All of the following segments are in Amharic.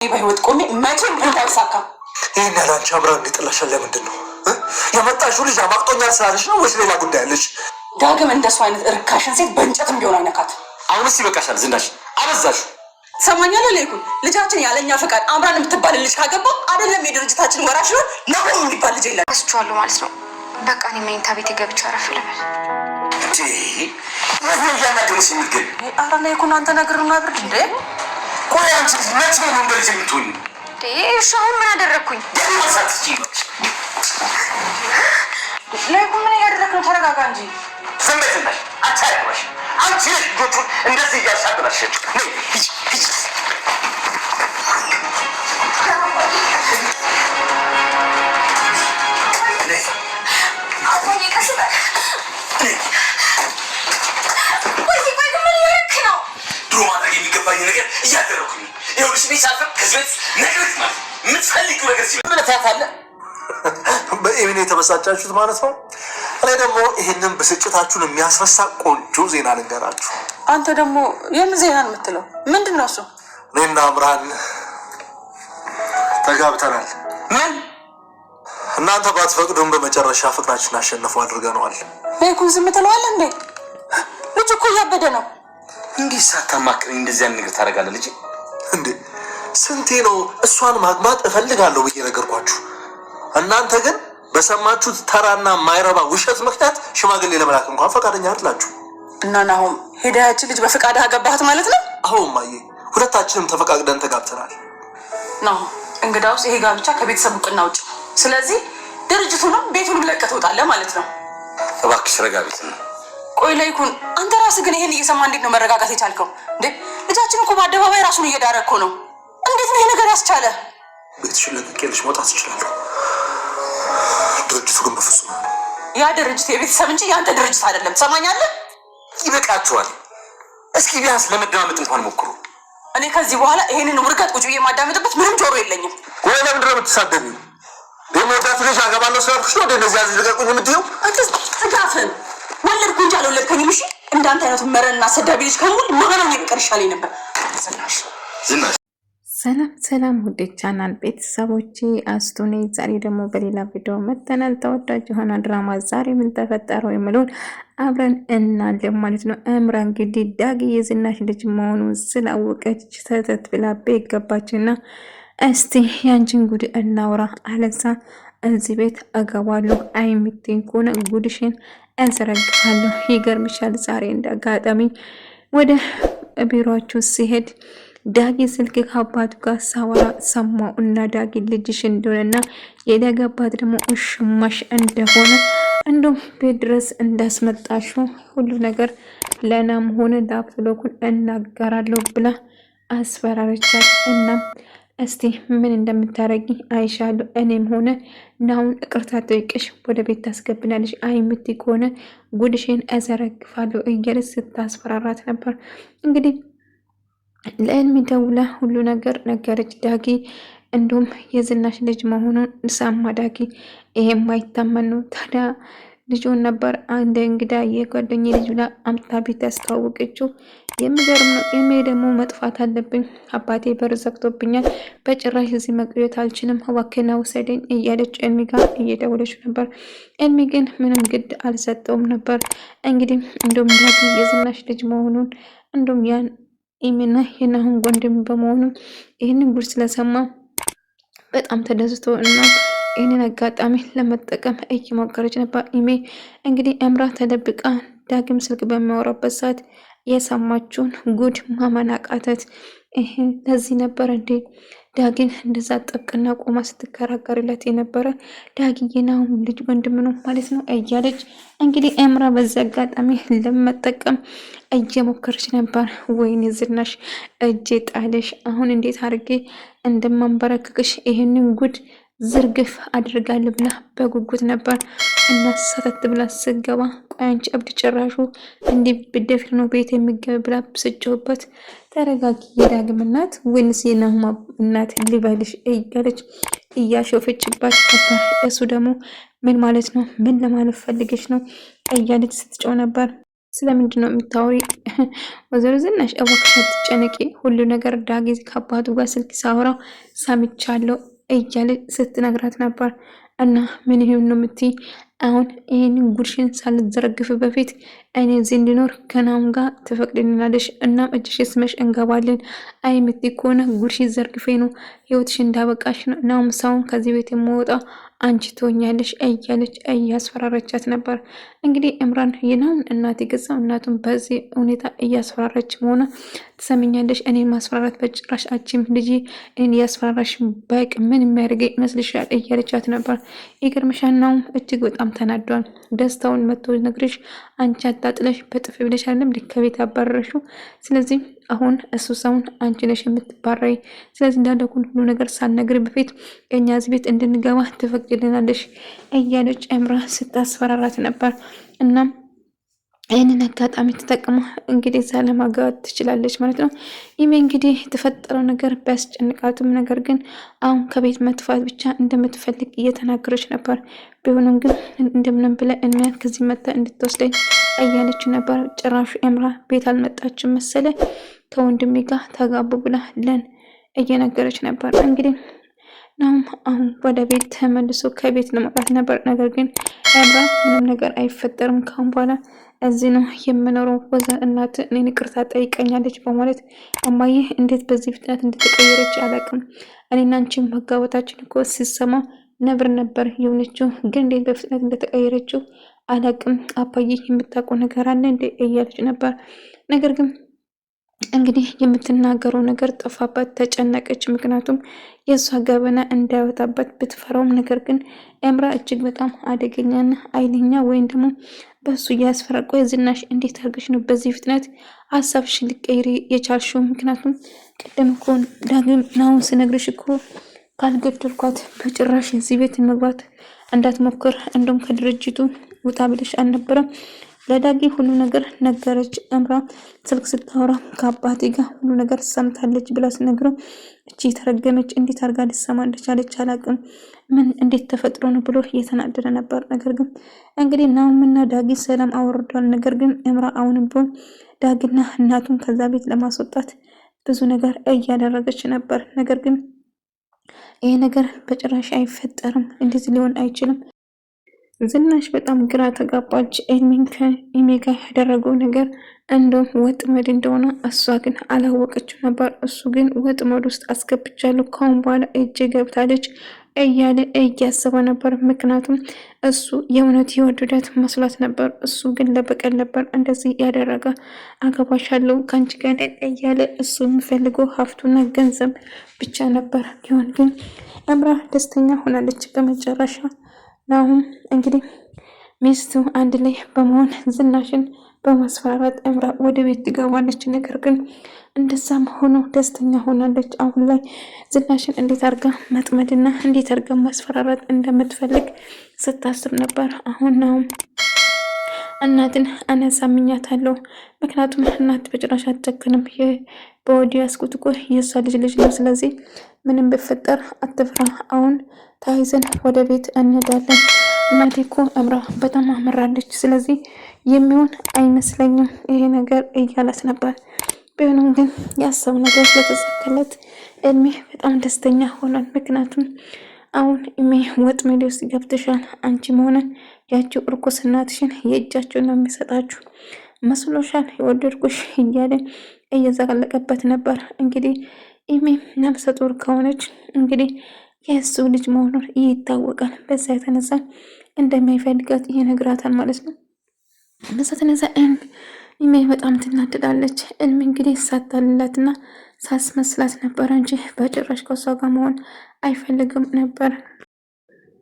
በህይወት ቆሜ መቼም ቢሆን አይሳካም። ይሄን ያላንቺ አብራ እንዲጥላሻል ለምንድን ነው የመጣሽው? ልጅ አማቅጦኛል ስላለሽ ነው ወይስ ሌላ ጉዳይ አለሽ? ዳግም እንደሱ አይነት እርካሽን ሴት በእንጨትም ቢሆን አይነካት። አሁንስ ይበቃሻል ዝናሽ፣ አበዛሽ። ሰማኛለህ ለይኩን ልጃችን ያለኛ ፈቃድ አምራን የምትባል ልጅ ካገባ አይደለም የድርጅታችን ወራሽ ነው ነው የሚባል ልጅ የለም። አስቻለሁ ማለት ነው። በቃ እኔ መኝታ ቤት ገብቼ አረፍ ልበል። ያናገሩሽ የሚገኝ አረ ለይኩን አንተ ነግርና ብርድ እንዴ ቆይ አንቺ መቼ ነው እንደዚህ የምትሆኝ? እሺ አሁን ምን አደረግኩኝ? ለይኩን ምን ያደረክ ነው? ተረጋጋ እንጂ ስሜት ነሽ አታያለሽ። አንቺ ልጆቹን እንደዚህ እያሻገላሽ ነይ ሂጂ ሂጂ። ነገር እያደረኩኝ ይኸውልሽ እኔ ሳልፈር ከዚህ ቤት ነግሬት ማለት የምትፈልጊው ነገር ሲል ምለታታለ በኢሚኔ የተበሳጫችሁት ማለት ነው። እኔ ደግሞ ይህንን ብስጭታችሁን የሚያስረሳ ቆንጆ ዜና ልንገራችሁ። አንተ ደግሞ የምን ዜና ነው የምትለው? ምንድን ነው እሱ? እኔና አምራን ተጋብተናል። ምን? እናንተ ባትፈቅዱም በመጨረሻ ፍቅራችን አሸነፉ አድርገነዋል። ለይኩን ዝም ትለዋለህ እንዴ? ልጅ እኮ እያበደ ነው። እንዲህ ሳታማክረኝ እንደዚህ አይነት ነገር ታደርጋለህ ልጅ? እንዴ ስንቴ ነው እሷን ማግባት እፈልጋለሁ ብዬ ነገርኳችሁ። እናንተ ግን በሰማችሁት ተራና ማይረባ ውሸት ምክንያት ሽማግሌ ለመላክ እንኳን ፈቃደኛ አይደላችሁ። እና ናሆም ሄዳያች ልጅ በፍቃድህ አገባህት ማለት ነው? አሁን ማየ ሁለታችንም ተፈቃቅደን ተጋብተናል። ናሆም እንግዳውስ ይሄ ጋብቻ ከቤተሰብ እውቅና ውጭ፣ ስለዚህ ድርጅቱንም ቤቱንም ለቀህ ትወጣለህ ማለት ነው። እባክሽ ረጋ ቤት ነው። ቆይ ለይኩን አንተ ራስህ ግን ይሄን እየሰማ እንዴት ነው መረጋጋት የቻልከው? እንዴ ልጃችን እኮ በአደባባይ ራሱን እየዳረ እኮ ነው። እንዴት ነው ይሄ ነገር ያስቻለ? ቤትሽን ለቅቄልሽ መውጣት እችላለሁ። ድርጅቱ ግን በፍጹም ያ ድርጅት የቤተሰብ እንጂ የአንተ ድርጅት አይደለም። ትሰማኛለህ? ይበቃችኋል። እስኪ ቢያንስ ለመደማመጥ እንኳን ሞክሩ። እኔ ከዚህ በኋላ ይሄንን ውርጋት ቁጭ ብዬ የማዳመጥበት ምንም ጆሮ የለኝም። ወይ ለምንድን ነው የምትሳደቢው? የመወዳት ልጅ አገባለሁ ስላልኩሽ ነው እንደዚህ ያዙ ልቀቁኝ የምትይው? አንተ ጥጋፍን ወለድኩ እንጂ አልወለድከኝም። እሺ እንዳንተ አይነቱ መረንና ሰዳቢ ልጅ ከሙሉ መሆኑን ይቀር ይሻለኝ ነበር። ዝናሽ ሰላም ሰላም፣ ውድ ቻናል ቤተሰቦቼ አስቱ ነኝ። ዛሬ ደግሞ በሌላ ቪዲዮ መተናል። ተወዳጅ የሆነ ድራማ ዛሬ ምን ተፈጠረው የሚለውን አብረን እናያለን ማለት ነው። አምራ እንግዲህ ዳጊ የዝናሽ ልጅ መሆኑን ስላወቀች ሰተት ብላ ቤት ገባችና እስቲ ያንቺን ጉድ እናውራ፣ አለዛ እዚህ ቤት እገባለሁ፣ አይምትኝ ከሆነ ጉድሽን እንዘረግፋለሁ። ይገርምሻል ዛሬ እንዳጋጣሚ ወደ ቢሮአችሁ ሲሄድ ዳጊ ስልክ ከአባቱ ጋር ሳወራ ሰማው እና ዳጊ ልጅሽ እንደሆነና የዳገባት ደግሞ እሽማሽ እንደሆነ እንዲሁም ቤት ድረስ እንዳስመጣሹ ሁሉ ነገር ለናም ሆነ ላፕቶፑን እናገራለሁ ብላ አስፈራረቻት። እናም እስቲ ምን እንደምታረጊ አይሻለሁ፣ እኔም ሆነ ናሁን እቅርታ ጠይቅሽ ወደ ቤት ታስገብናለሽ፣ አይምቲ ከሆነ ጉድሽን እዘረግፋለሁ እያለች ስታስፈራራት ነበር። እንግዲህ ለእልሚ ደውላ ሁሉ ነገር ነገረች ዳጊ። እንዲሁም የዝናሽ ልጅ መሆኑን ሰማ ዳጊ። ይሄም አይታመን ነው። ታዲያ ልጁን ነበር አንድ እንግዳ የጓደኛ ልጅ ብላ አምጥታ ቤት ያስተዋወቀችው። የሚገርም ነው። ኤሜ ደግሞ መጥፋት አለብኝ፣ አባቴ በር ዘግቶብኛል፣ በጭራሽ እዚህ መቆየት አልችልም፣ እባክህን ውሰደኝ እያለች ኤልሚ ጋር እየደወለች ነበር። ኤልሚ ግን ምንም ግድ አልሰጠውም ነበር። እንግዲህ እንዲሁም ዳጊ የዝናሽ ልጅ መሆኑን እንዲሁም ያን ኢሚና የናሁን ወንድም በመሆኑ ይህንን ጉድ ስለሰማ በጣም ተደስቶ እና ይህንን አጋጣሚ ለመጠቀም እየሞከረች ነበር። ኢሜ እንግዲህ አምራ ተደብቃ ዳግም ስልክ በሚያወራበት ሰዓት የሰማችውን ጉድ ማመን አቃታት። ይሄ ለዚህ ነበር እንዴ ዳጊን እንደዛ ጥብቅና ቆማ ስትከራከርለት የነበረ? ዳጊና ልጅ ወንድም ነው ማለት ነው እያለች እንግዲህ አምራ በዚህ አጋጣሚ ለመጠቀም እየሞከረች ነበር። ወይኔ ዝናሽ እጄ ጣለሽ፣ አሁን እንዴት አድርጌ እንደማንበረክክሽ ይሄንን ጉድ ዝርግፍ አድርጋለሁ ብላ በጉጉት ነበር እና ሰተት ብላ ስገባ ቆይ አንቺ እብድ ጭራሹ እንዲህ ብደፍር ነው ቤት የሚገባ ብላ ስጮህበት ተረጋጊ የዳግም እናት ወይንስ የናሁም እናት ልበልሽ እያለች እያሾፈችባት ነበር። እሱ ደግሞ ምን ማለት ነው ምን ለማለት ፈልገሽ ነው እያለች ስትጮህ ነበር። ስለምንድን ነው የምታወሪ? ወይዘሮ ዝናሽ እባክሽ አትጨነቂ፣ ሁሉ ነገር ዳጊ ከአባቱ ጋር ስልክ ሳወራው ሰምቻለሁ እያለ ስትነግራት ነበር። እና ምን ይሁን ነው የምትይ? አሁን ይህንን ጉድሽን ሳልዘረግፍ በፊት እኔ እዚህ እንዲኖር ከናም ጋር ትፈቅድልናለሽ? እናም እጅሽ ስመሽ እንገባለን። አይ የምትይ ከሆነ ጉድሽ ዘርግፌ ነው ህይወትሽ እንዳበቃሽ ነው። ናም ሳሁን ከዚህ ቤት የምወጣ አንቺ ትሆኛለሽ እያለች እያስፈራረቻት ነበር። እንግዲህ እምራን ይናውን እናት የገዛው እናቱን በዚህ ሁኔታ እያስፈራረች መሆኗ ትሰምኛለሽ? እኔ ማስፈራራት በጭራሽ አችም ልጅ እኔን እያስፈራራሽ ባይቅ ምን የሚያደርገኝ ይመስልሻል? እያለቻት ነበር። ይገርምሻል ናውም እጅግ በጣም ተናዷል። ደስታውን መጥቶ ነግርሽ አንቺ አጣጥለሽ በጥፍ ብለሽ አይደለም ከቤት ያባረረሽው። ስለዚህ አሁን እሱ ሰውን አንቺ ነሽ የምትባረይ። ስለዚህ እንዳደኩን ሁሉ ነገር ሳልነግር በፊት እኛ እዚህ ቤት እንድንገባ ትፈቅድልናለሽ እያለች እምራ ስታስፈራራት ነበር። እናም ይህንን አጋጣሚ ተጠቅማ እንግዲህ እዛ ለማጋባት ትችላለች ማለት ነው። ይህ እንግዲህ የተፈጠረው ነገር ቢያስጨንቃትም ነገር ግን አሁን ከቤት መጥፋት ብቻ እንደምትፈልግ እየተናገረች ነበር። ቢሆንም ግን እንደምንም ብለ እሚያት ከዚህ መታ እንድትወስደኝ እያለች ነበር። ጭራሹ ኤምራ ቤት አልመጣችም መሰለ ከወንድሜ ጋር ተጋቡ ብላ ለን እየነገረች ነበር። እንግዲህ ናም አሁን ወደ ቤት ተመልሶ ከቤት ለመውጣት ነበር። ነገር ግን ኤምራ ምንም ነገር አይፈጠርም ካሁን በኋላ እዚህ ነው የምኖረው፣ ወዛ እናት እኔን ይቅርታ ጠይቀኛለች በማለት እማዬ እንዴት በዚህ ፍጥነት እንደተቀየረች አላውቅም። እኔና አንቺ መጋባታችን እኮ ሲሰማ ነበር የሆነችው፣ ግን እንዴት በፍጥነት እንደተቀየረችው አላውቅም። አባዬ የምታውቀው ነገር አለ እንዴ እያለች ነበር። ነገር ግን እንግዲህ የምትናገረው ነገር ጠፋባት፣ ተጨነቀች። ምክንያቱም የእሷ ገበና እንዳይወጣበት ብትፈራውም ነገር ግን ኤምራ እጅግ በጣም አደገኛና ኃይለኛ ወይም ደግሞ በሱ እያስፈራቆ የዝናሽ እንዴት አድርገሽ ነው በዚህ ፍጥነት ሀሳብሽን ልቀይሪ የቻልሽው? ምክንያቱም ቅድም እኮ ዳግም ናሁን ስነግርሽ እኮ ካልገደልኳት በጭራሽ እዚህ ቤት መግባት እንዳትሞክር እንደውም ከድርጅቱ ውጣ ብለሽ አልነበረም? ለዳጊ ሁሉ ነገር ነገረች። እምራ ስልክ ስታወራ ከአባቴ ጋር ሁሉ ነገር ሰምታለች ብላ ስነግረው እቺ ተረገመች እንዴት አድርጋ ልትሰማ እንደቻለች አላውቅም፣ ምን እንዴት ተፈጥሮ ነው ብሎ እየተናደደ ነበር። ነገር ግን እንግዲህ ናሁምና ዳጊ ሰላም አወርዷል። ነገር ግን እምራ አሁንም ቢሆን ዳጊና እናቱን ከዛ ቤት ለማስወጣት ብዙ ነገር እያደረገች ነበር። ነገር ግን ይሄ ነገር በጭራሽ አይፈጠርም፣ እንደዚህ ሊሆን አይችልም። ዝናሽ በጣም ግራ ተጋባች። ኤልሚን ከኢሜ ጋር ያደረገው ነገር እንደውም ወጥመድ እንደሆነ እሷ ግን አላወቀችው ነበር። እሱ ግን ወጥመድ ውስጥ አስገብቻለሁ ካሁን በኋላ እጅ ገብታለች እያለ እያሰበ ነበር። ምክንያቱም እሱ የእውነት የወደዳት መስሏት ነበር። እሱ ግን ለበቀል ነበር እንደዚህ ያደረገ። አገባሻለሁ ከአንቺ ጋር እያለ እሱ የሚፈልገው ሀብቱና ገንዘብ ብቻ ነበር። ቢሆን ግን እምራ ደስተኛ ሆናለች በመጨረሻ። ናሁም እንግዲህ ሚስቱ አንድ ላይ በመሆን ዝናሽን በማስፈራራት እምራ ወደ ቤት ትገባለች። ነገር ግን እንደዛም ሆኖ ደስተኛ ሆናለች። አሁን ላይ ዝናሽን እንዴት አርጋ መጥመድና እንዴት አርጋ ማስፈራራት እንደምትፈልግ ስታስብ ነበር። አሁን ናሁም እናትን አነሳምኛታለሁ፣ ምክንያቱም እናት በጭራሽ አትጨክንም። በወዲ ያስኩት እኮ የእሷ ልጅ ነው። ስለዚህ ምንም ብፈጠር አትፍራ። አሁን ታይዘን ወደ ቤት እንሄዳለን። እናቴ እኮ እምራ በጣም አመራለች። ስለዚህ የሚሆን አይመስለኝም ይሄ ነገር እያላት ነበር። ቢሆንም ግን ያሰብ ነገር ስለተሳካለት እድሜ በጣም ደስተኛ ሆኗል። ምክንያቱም አሁን እድሜ ወጥመድ ውስጥ ገብተሻል፣ አንቺ መሆንን ያቺው እርኩስ እናትሽን የእጃቸውን ነው የሚሰጣችሁ መስሎሻል፣ የወደድኩሽ እያለ እየዘቀለቀበት ነበር። እንግዲህ ኢሜ ነፍሰ ጡር ከሆነች እንግዲህ የእሱ ልጅ መሆኑን ይታወቃል። በዛ የተነሳ እንደማይፈልጋት ይነግራታል ማለት ነው። በዛ የተነሳ ኢሜ በጣም ትናደዳለች። እልም እንግዲህ ሳታልላትና ሳስመስላት ነበር እንጂ በጭራሽ ከሷ ጋር መሆን አይፈልግም ነበር።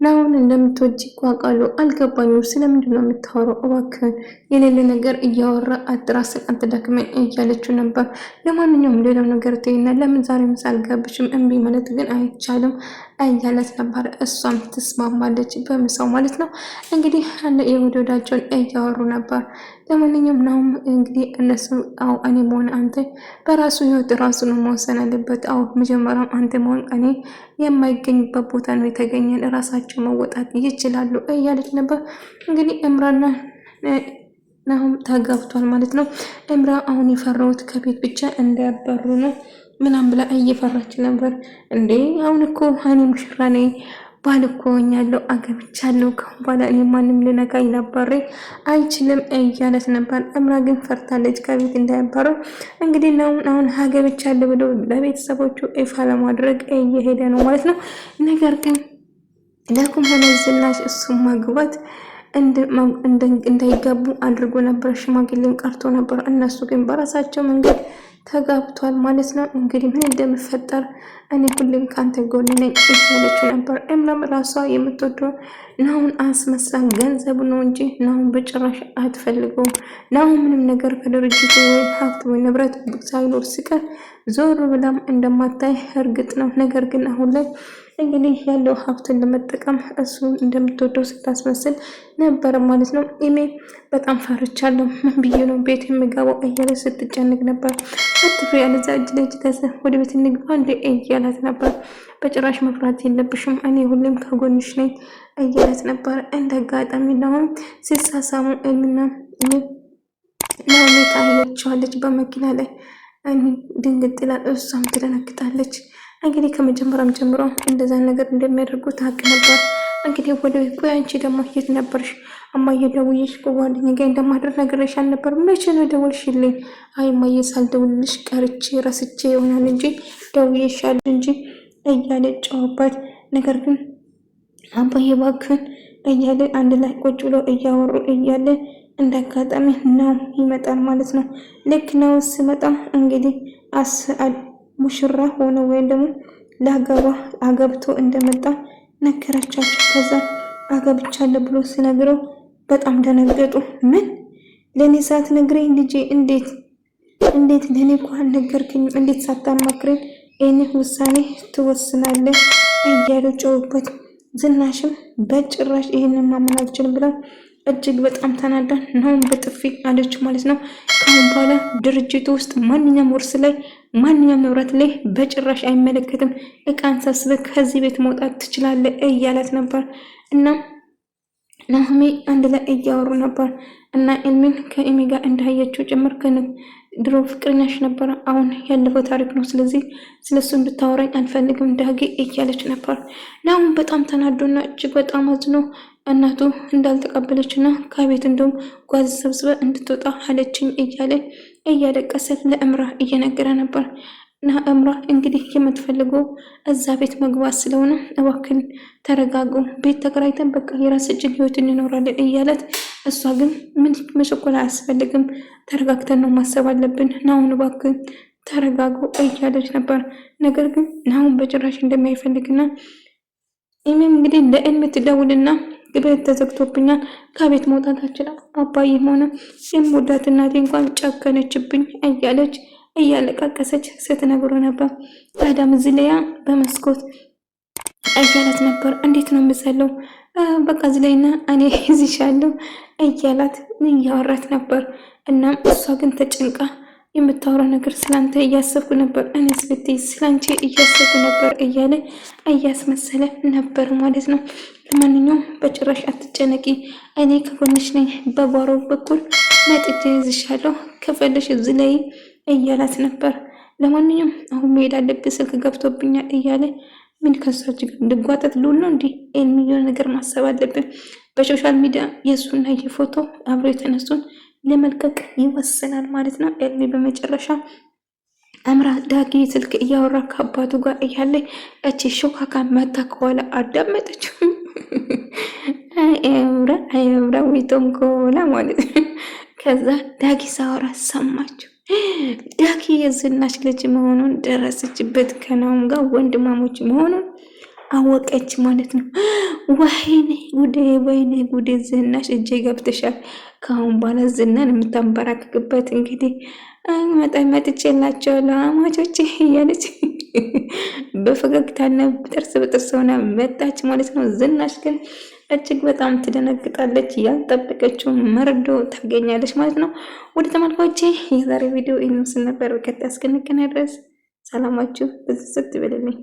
ናሁን እንደምትወጂ እኮ አውቃለሁ፣ አልገባኝም። ስለምንድን ነው የምታወራው? እባክህ የሌለ ነገር እያወራ አትራስን አትደክመኝ እያለችው ነበር። ለማንኛውም ሌላው ነገር ተይና ለምን ዛሬ ምሳ አልጋብሽም? እምቢ ማለት ግን አይቻልም እያለት ነበር። እሷም ትስማማለች በምሳው ማለት ነው። እንግዲህ የወዳጃቸውን እያወሩ ነበር። ለማንኛውም ናሁም እንግዲህ እነሱ አው እኔ መሆን አንተ በራሱ ህይወት ራሱ ነው መወሰን አለበት። አው መጀመሪያም አንተ መሆን እኔ የማይገኝበት ቦታ ነው የተገኘን፣ ራሳቸው መወጣት ይችላሉ እያለች ነበር። እንግዲህ እምራና ናሁም ተጋብቷል ማለት ነው። እምራ አሁን የፈራሁት ከቤት ብቻ እንዳያባሩ ነው ምናምን ብላ እየፈራች ነበር። እንዴ አሁን እኮ እኔ ሙሽራ ነኝ ባል እኮ ሆኛለሁ አገብቻለሁ ከአሁን በኋላ እኔ ማንም ልነካኝ ሊያባረኝ አይችልም እያለት ነበር። እምራ ግን ፈርታለች ከቤት እንዳያባረው። እንግዲህ አሁን አገብቻለሁ ብሎ ለቤተሰቦቹ ይፋ ለማድረግ እየሄደ ነው ማለት ነው። ነገር ግን ለኩም ሆነ ዝናሽ እሱም ማግባት እንዳይጋቡ አድርጎ ነበር። ሽማግሌም ቀርቶ ነበር። እነሱ ግን በራሳቸው መንገድ ተጋብቷል ማለት ነው። እንግዲህ ምን እንደሚፈጠር እኔ ሁሌም ካንተ ጎን ነኝ እያለችው ነበር። እምራም ራሷ የምትወደው ናሁን አስመስላ ገንዘቡ ነው እንጂ ናሁን በጭራሽ አትፈልገውም። ናሁን ምንም ነገር ከድርጅቱ ወይ ሀብት ወይ ንብረት ሳይኖር ሲቀር ዞር ብላም እንደማታይ እርግጥ ነው። ነገር ግን አሁን ላይ እንግዲህ ያለው ሀብትን ለመጠቀም እሱ እንደምትወደው ስታስመስል ነበር ማለት ነው። እኔ በጣም ፈርቻለሁ፣ ምን ብዬ ነው ቤት የምገባው እያለ ስትጨንቅ ነበር። አትፍሪ፣ ያለዛ እጅ ለእጅ ወደ ቤት እንግባ እንደ እያላት ነበር። በጭራሽ መፍራት የለብሽም እኔ ሁሌም ከጎንሽ ነኝ እያላት ነበር። እንደ አጋጣሚ ናሁም ሲሳሳሙ እልና ናሆሜ ታያቸዋለች በመኪና ላይ ድንግጥ ይላል። እሷም ትደነግጣለች። እንግዲህ ከመጀመሪያም ጀምሮ እንደዛ ነገር እንደሚያደርጉ ታውቅ ነበር። እንግዲህ ወደ ቆይ አንቺ ደግሞ የት ነበርሽ? እማዬ ደውዬሽ ከጓደኛዬ ጋር እንደማድረግ ነግሬሽ አልነበር? መቼ ነው ደወልሽልኝ? አይ እማዬ ሳልደውልልሽ ቀርቼ ረስቼ ይሆናል እንጂ ደውዬሻለሁ እንጂ እያለ ጨዋባት። ነገር ግን አባዬ እባክህን እያለ አንድ ላይ ቁጭ ብሎ እያወሩ እያለ እንዳጋጣሚ ነው ይመጣል ማለት ነው። ልክ ነው ሲመጣ እንግዲህ ሙሽራ ሆኖ ወይም ደግሞ ለአገባ አገብቶ እንደመጣ ነገረቻቸው። ከዛ አገብቻለሁ ብሎ ሲነግረው በጣም ደነገጡ። ምን ለኔ ሳትነግረኝ ልጄ እንዴት ለኔ እንኳን ነገርክኝ? እንዴት ሳታማክረኝ ይህን ውሳኔ ትወስናለህ? እያሉ ጨውበት። ዝናሽም በጭራሽ ይህንን ማመን አልችልም ብላ እጅግ በጣም ተናዳ ናሁን በጥፊ አለች ማለት ነው። ከአሁን በኋላ ድርጅቱ ውስጥ ማንኛውም ውርስ ላይ ማንኛውም ንብረት ላይ በጭራሽ አይመለከትም፣ እቃን ሰብስበህ ከዚህ ቤት መውጣት ትችላለህ እያላት ነበር። እና ናሆሜ አንድ ላይ እያወሩ ነበር እና ኤልሚን ከኤሚ ጋር እንዳያየችው ጭምር ድሮ ፍቅረኛሽ ነበረ፣ አሁን ያለፈው ታሪክ ነው፣ ስለዚህ ስለሱ እንድታወራኝ አልፈልግም ዳጊ እያለች ነበር። ናሁን በጣም ተናዶና እጅግ በጣም አዝኖ እናቱ እንዳልተቀበለችና ከቤት እንደውም ጓዝ ሰብስበ እንድትወጣ አለችኝ እያለ እያለቀሰ ለእምራ እየነገረ ነበር። እና እምራ እንግዲህ የምትፈልገው እዛ ቤት መግባት ስለሆነ እባክን ተረጋጉ፣ ቤት ተከራይተን በቃ የራሳችን ህይወት እንኖራለን እያለት፣ እሷ ግን ምን መቸኮል አያስፈልግም፣ ተረጋግተን ነው ማሰብ አለብን፣ ናሁን እባክን ተረጋጉ እያለች ነበር። ነገር ግን ናሁን በጭራሽ እንደማይፈልግና ኢሜም እንግዲህ ለኤልሚ ትደውልና ቤት ተዘግቶብኛል፣ ከቤት መውጣት አልችልም፣ አባዬም ሆነ የምወዳት እናቴ እንኳን ጨከነችብኝ እያለች እያለቃቀሰች ስትነግሮ ነበር። ታዲያም ዝለያ በመስኮት እያላት ነበር። እንዴት ነው የምሰለው? በቃ ዝለይና እኔ ይዝሻለሁ እያላት እያወራት ነበር። እናም እሷ ግን ተጨንቃ የምታወራ ነገር ስላንተ እያሰብኩ ነበር፣ እኔ ስብትይ ስላንቺ እያሰብኩ ነበር እያለ እያስመሰለ ነበር ማለት ነው። ለማንኛውም በጭራሽ አትጨነቂ፣ እኔ ከጎንሽ ነኝ፣ በጓሮ በኩል መጥቼ ይዝሻለሁ፣ ከፈለሽ እዚህ ላይ እያላት ነበር። ለማንኛውም አሁን መሄድ አለብኝ፣ ስልክ ገብቶብኛል እያለ ምን ከሳች ጋር እንድጓጠጥ ልውል ነው እንዲህ የሚሆን ነገር ማሰብ አለብን። በሶሻል ሚዲያ የእሱና የፎቶ አብሮ የተነሱን ለመልቀቅ ይወስናል ማለት ነው። ኤልሚ በመጨረሻ አምራ ዳጊ ስልክ እያወራ ከአባቱ ጋር እያለ እቺ ሾካካ መታ ከኋላ አዳመጠችው። አምራ ዊቶንኮላ ማለት ነው። ከዛ ዳጊ ሳወራ ሰማችው። ዳጊ የዝናሽ ልጅ መሆኑን ደረሰችበት። ከናሁም ጋር ወንድማሞች መሆኑን አወቀች ማለት ነው። ወይኔ ጉዴ፣ ወይኔ ጉዴ፣ ዝናሽ እጄ ገብተሻል። ከአሁን በኋላ ዝናን የምታንበራክክበት እንግዲህ መጥቼላቸዋለሁ አማቾቼ እያለች በፈገግታና ጥርስ በጥርስ ሆና መጣች ማለት ነው። ዝናሽ ግን እጅግ በጣም ትደነግጣለች። ያልጠበቀችው መርዶ ታገኛለች ማለት ነው። ወደ ተመልካቾቼ የዛሬ ቪዲዮ ይህን ምስል ነበር። በቀጣይ እስክንገናኝ ድረስ ሰላማችሁ ብዝት ይበልልኝ።